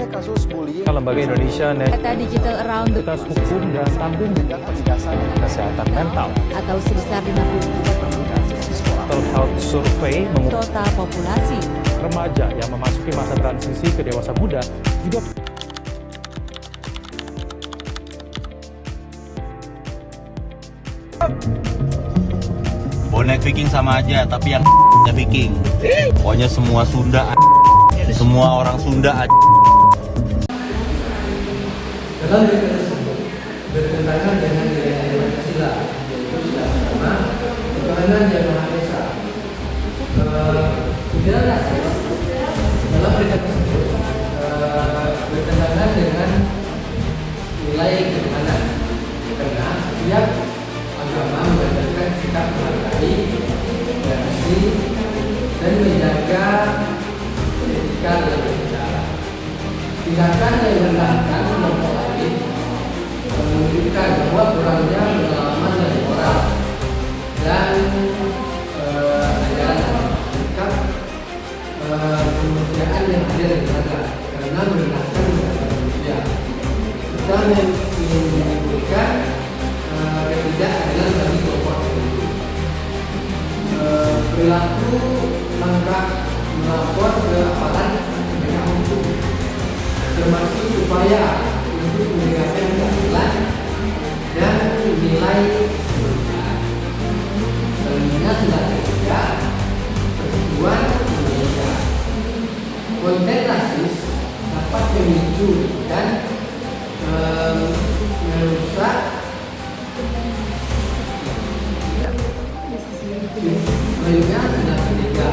kasus bullying, Lembaga Indonesia Data Digital Around the Netas Hukum dan Tanggung dan penindasan Kesehatan Mental atau sebesar 50% Mental Health Survey mengukur total populasi. remaja yang memasuki masa transisi ke dewasa muda juga Bonek Viking sama aja, tapi yang Viking. Pokoknya semua Sunda, semua orang Sunda. Dalam berita tersebut bertentangan dengan nilai-nilai Pancasila, yaitu sila pertama, ketuhanan yang Maha Esa. Tidak rasis dalam berita tersebut bertentangan dengan nilai ketuhanan, karena setiap agama mengajarkan sikap menghargai, toleransi, dan menjaga etika dalam berbicara. Tindakan yang merendahkan kelompok lain menunjukkan bahwa kurangnya pengalaman dan moral dan ajaran sikap kemanusiaan yang ada di negara karena merendahkan manusia serta menimbulkan ketidakadilan bagi kelompok tertentu. Perilaku langkah melapor ke aparat penegak hukum termasuk upaya untuk menegakkan keadilan dan nilai kemanusiaan. Selanjutnya sila ketiga, persatuan Indonesia. Konten rasis dapat memicu dan merusak selanjutnya sila ketiga,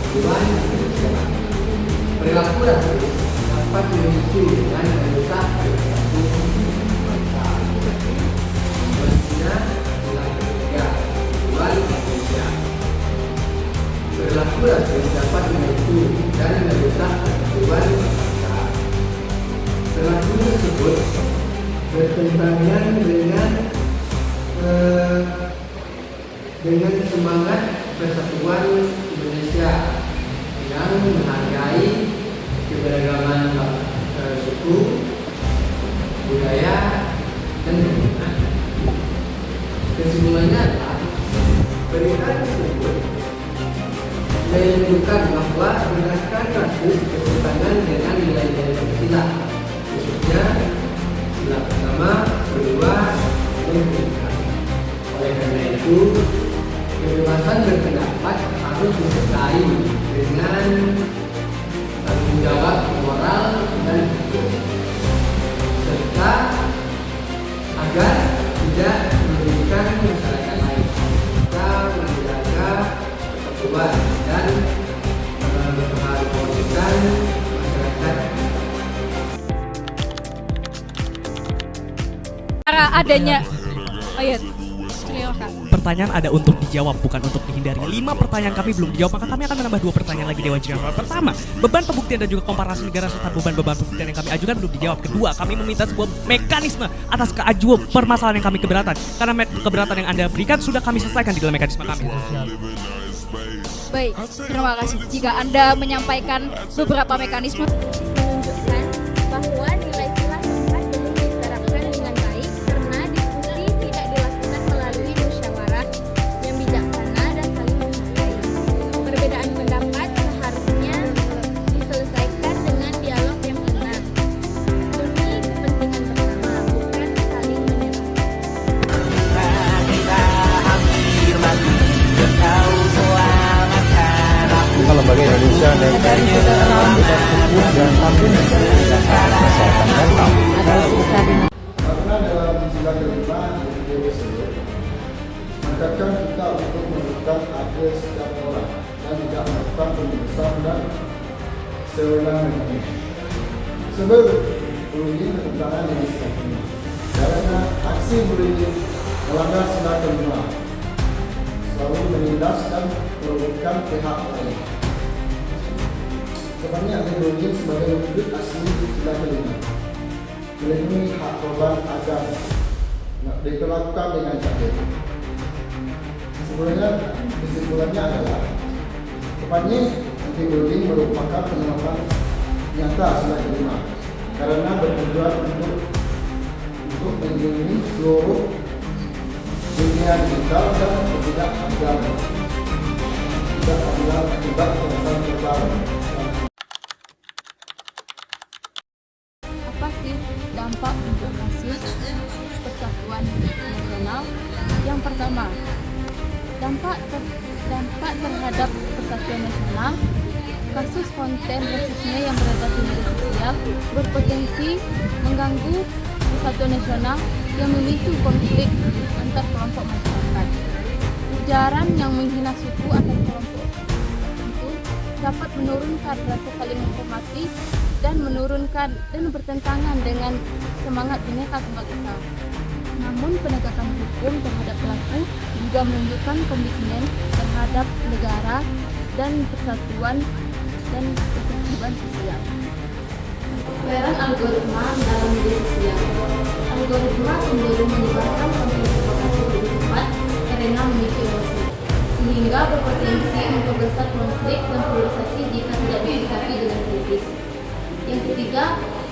persatuan Indonesia. Perilaku rasis dapat memicu dan merusak perilaku bangsa. Selanjutnya, sila ketiga, persatuan Indonesia. Perilaku rasis dapat memicu dan merusak persatuan bangsa. Perilaku tersebut bertentangan dengan semangat persatuan Indonesia yang menghargai keberagaman suku, budaya, dan lingkungan. Kesimpulannya adalah berita tersebut menunjukkan bahwa tindakan rasis bertentangan dengan nilai-nilai Pancasila, khususnya sila pertama, kedua, dan ketiga. Oleh karena itu, kebebasan berpendapat harus disertai dengan tanggung jawab moral dan hukum, serta agar tidak merugikan masyarakat lain, serta menjaga persatuan dan mengharumkan masyarakat. Cara adanya, oh iya, silakan. Pertanyaan ada untuk dijawab, bukan untuk dihindari. 5 pertanyaan kami belum dijawab, maka kami akan menambah 2 pertanyaan lagi Dewan Jurnal. Pertama, beban pembuktian dan juga komparasi negara serta beban-beban pembuktian yang kami ajukan belum dijawab. Kedua, kami meminta sebuah mekanisme atas keajuan permasalahan yang kami keberatan. Karena keberatan yang Anda berikan sudah kami selesaikan di dalam mekanisme kami. Baik, terima kasih. Jika Anda menyampaikan beberapa mekanisme menunjukkan bahwa nilai sila keempat belum diterapkan dengan baik karena diskusi tidak dilakukan melalui musyawarah yang bijaksana dan saling menghargai. Perbedaan pendapat seharusnya diselesaikan dengan dialog yang tenang demi kepentingan bersama, bukan saling menyerang. Lembaga Indonesia Data Digital Around the Hukum dan Tanggung Kesehatan Mental atau sebesar Karena dalam sila kelima DWC mengatakan kita untuk menentukan adil setiap orang dan tidak melakukan pemeriksaan dan sewenang-wenang. Sebab bullying bertentangan dengan sila kelima. Karena aksi bullying melanggar sila kelima, selalu menindas dan merugikan pihak lain. Sebenarnya bullying sebagai wujud asli sila kelima, melindungi hak korban agar diperlakukan dengan adil. Kesimpulannya adalah tepatnya anti-bullying merupakan penerapan nyata sila kelima karena bertujuan untuk melindungi seluruh dunia digital dan ketidakadilan akibat kekerasan terbaru. Apa sih dampak untuk kasus persatuan nasional? Yang pertama, dampak terhadap persatuan nasional. Kasus konten rasisme yang beredar di media sosial berpotensi mengganggu persatuan nasional yang memicu konflik antar kelompok masyarakat. Ujaran yang menghina suku atau kelompok tertentu dapat menurunkan rasa saling menghormati dan bertentangan dengan semangat Bhinneka Tunggal Ika. Namun penegakan hukum terhadap pelaku juga menunjukkan komitmen terhadap negara dan persatuan dan ketertiban sosial. Peran algoritma dalam media sosial. Algoritma cenderung menyebarkan konten provokatif lebih cepat karena memicu emosi, sehingga berpotensi memperbesar konflik dan polarisasi jika tidak disikapi dengan kritis. Yang ketiga,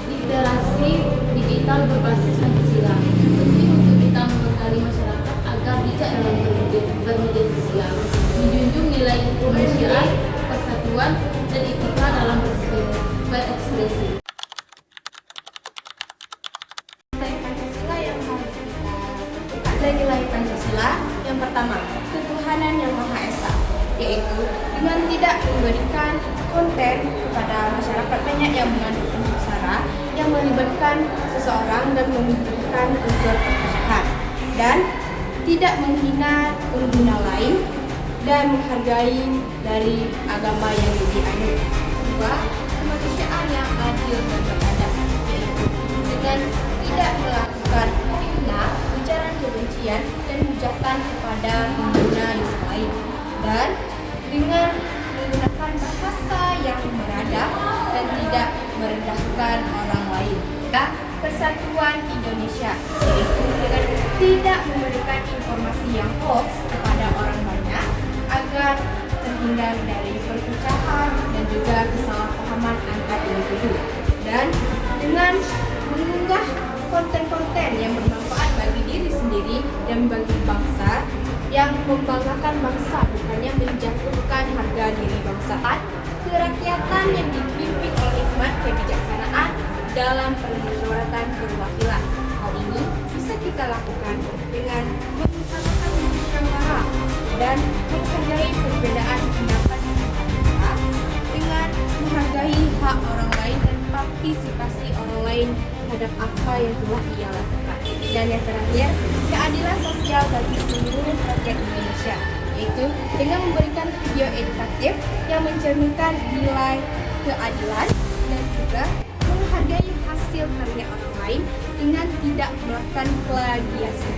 literasi digital berbasis Pancasila. Penting untuk kita membekali masyarakat agar bijak dalam bermedia sosial, menjunjung nilai kemanusiaan, persatuan, dan etika dalam berekspresi. Pancasila yang harus kita ada nilai Pancasila. Yang pertama, ketuhanan yang Maha Esa, yaitu dengan tidak memberikan konten kepada masyarakat banyak yang mengandung unsur sara yang melibatkan seseorang dan memberikan unsur perpecahan, dan tidak menghina pengguna lain dan menghargai dari agama yang dianut. Dua, kemanusiaan yang adil dan beradab, yaitu dengan tidak melakukan fitnah, ujaran kebencian dan hujatan kepada pengguna yang lain, dan dengan menggunakan bahasa yang beradab dan tidak merendahkan orang lain. Persatuan Indonesia, yaitu dengan tidak memberikan informasi yang hoax kepada orang banyak agar terhindar dari perpecahan dan juga kesalahpahaman antar individu, dan dengan mengunggah konten-konten yang bermanfaat bagi diri sendiri dan bagi bangsa, yang membanggakan bangsa bukannya menjatuhkan harga diri bangsa. Kerakyatan yang dipimpin oleh hikmat kebijaksanaan dalam permusyawaratan perwakilan. Hal ini bisa kita lakukan dengan mengutamakan musyawarah dan menghargai perbedaan pendapat kita, dengan menghargai hak orang lain dan partisipasi orang lain terhadap apa yang telah ia lakukan. Dan yang terakhir, keadilan sosial bagi seluruh rakyat Indonesia, yaitu dengan memberikan video edukatif yang mencerminkan nilai keadilan dan juga menghargai hasil karya orang lain dengan tidak melakukan plagiasi.